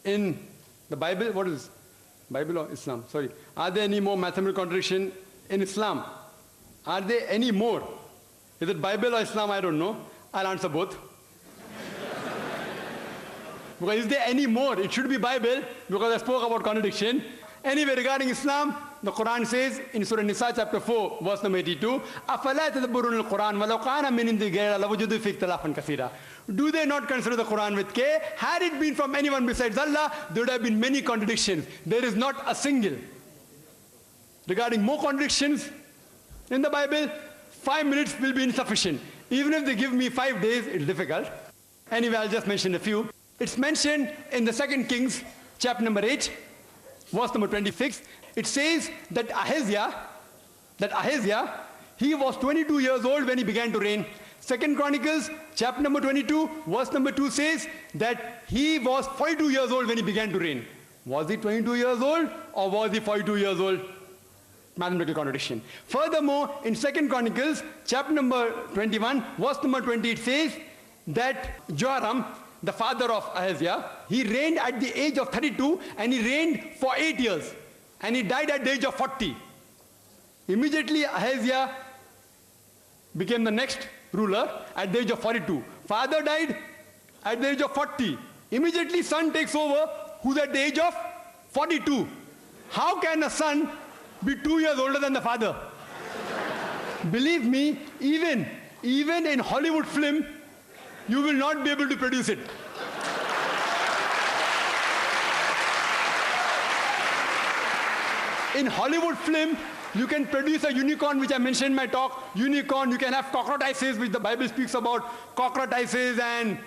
in the Bible? What is Bible or Islam? Sorry. Are there any more mathematical contradiction in Islam? Are there any more? Is it Bible or Islam? I don't know. I'll answer both. Because is there any more? It should be Bible, because I spoke about contradiction. Anyway, regarding Islam, the Quran says in Surah Nisa chapter 4, verse number 82, أَفَلَا تَدَبُّرُونَ الْقُرْآنَ وَلَوْ كَانَ مِنْ عِنْدِ غَيْرِ اللَّهِ لَوَجَدُوا فِيهِ اخْتِلَافًا كَثِيرًا. Do they not consider the Quran with care? Had it been from anyone besides Allah, there would have been many contradictions. There is not a single. Regarding more contradictions in the Bible, 5 minutes will be insufficient. Even if they give me 5 days, it's difficult. Anyway, I'll just mention a few. It's mentioned in the 2 Kings, chapter number 8, verse number 26. It says that Ahaziah, he was 22 years old when he began to reign. 2 Chronicles, chapter number 22, verse number 2 says that he was 42 years old when he began to reign. Was he 22 years old or was he 42 years old? Mathematical contradiction. Furthermore, in 2 Chronicles, chapter number 21, verse number 20, it says that Joram, the father of Ahaziah, he reigned at the age of 32 and he reigned for 8 years. And he died at the age of 40. Immediately Ahaziah became the next ruler at the age of 42. Father died at the age of 40. Immediately son takes over, who's at the age of 42. How can a son be 2 years older than the father? Believe me, even in Hollywood film, you will not be able to produce it. In Hollywood film, you can produce a unicorn, which I mentioned in my talk. Unicorn, you can have cockroaches, which the Bible speaks about, cockroaches and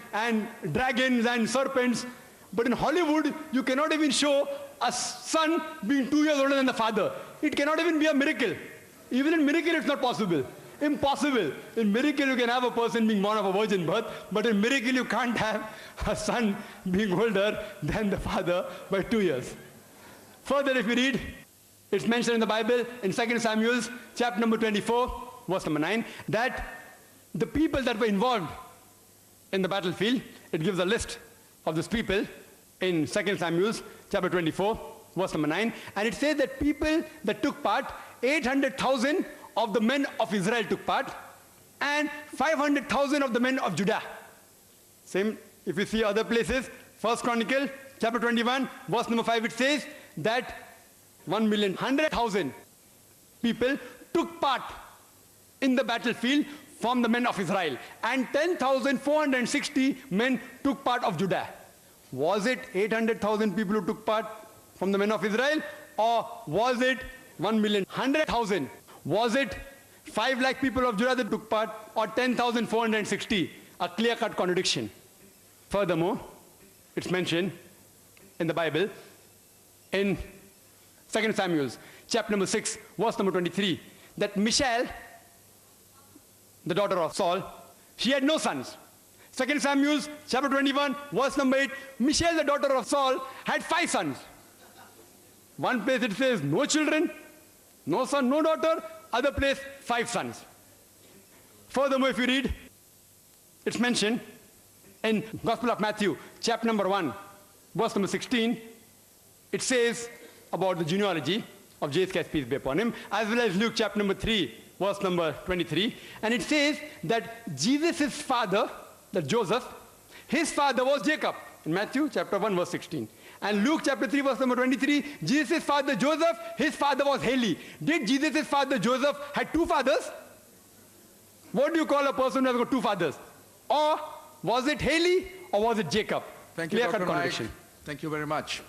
dragons and serpents. But in Hollywood, you cannot even show a son being 2 years older than the father. It cannot even be a miracle. Even in miracle, it's not possible. Impossible. In miracle, you can have a person being born of a virgin birth, but in miracle, you can't have a son being older than the father by 2 years. Further, if you read, it's mentioned in the Bible, in 2 Samuel, chapter number 24, verse number 9, that the people that were involved in the battlefield, it gives a list of these people in 2 Samuel, chapter 24, verse number 9, and it says that people that took part, 800,000 of the men of Israel took part, and 500,000 of the men of Judah. Same, if you see other places, 1 Chronicle, chapter 21, verse number 5, it says that 1,100,000 people took part in the battlefield from the men of Israel, and 10,460 men took part of Judah. Was it 800,000 people who took part from the men of Israel, or was it 1,100,000? Was it 5 lakh people of Judah that took part, or 10,460? A clear-cut contradiction. Furthermore, it's mentioned in the Bible, in 2 Samuel, chapter number 6, verse number 23, that Michal, the daughter of Saul, she had no sons. 2 Samuel, chapter 21, verse number 8, Michal, the daughter of Saul, had 5 sons. One place it says no children, no son, no daughter. Other place, 5 sons. Furthermore, if you read, it's mentioned in Gospel of Matthew, chapter number 1, verse number 16, it says about the genealogy of Jesus Christ, peace be upon him, as well as Luke chapter number 3, verse number 23. And it says that Jesus' father, that Joseph, his father was Jacob, in Matthew chapter 1, verse 16. And Luke chapter 3, verse number 23, Jesus' father Joseph, his father was Heli. Did Jesus' father Joseph had 2 fathers? What do you call a person who has got 2 fathers? Or was it Heli or was it Jacob? Thank you, Dr. Naik. Thank you very much.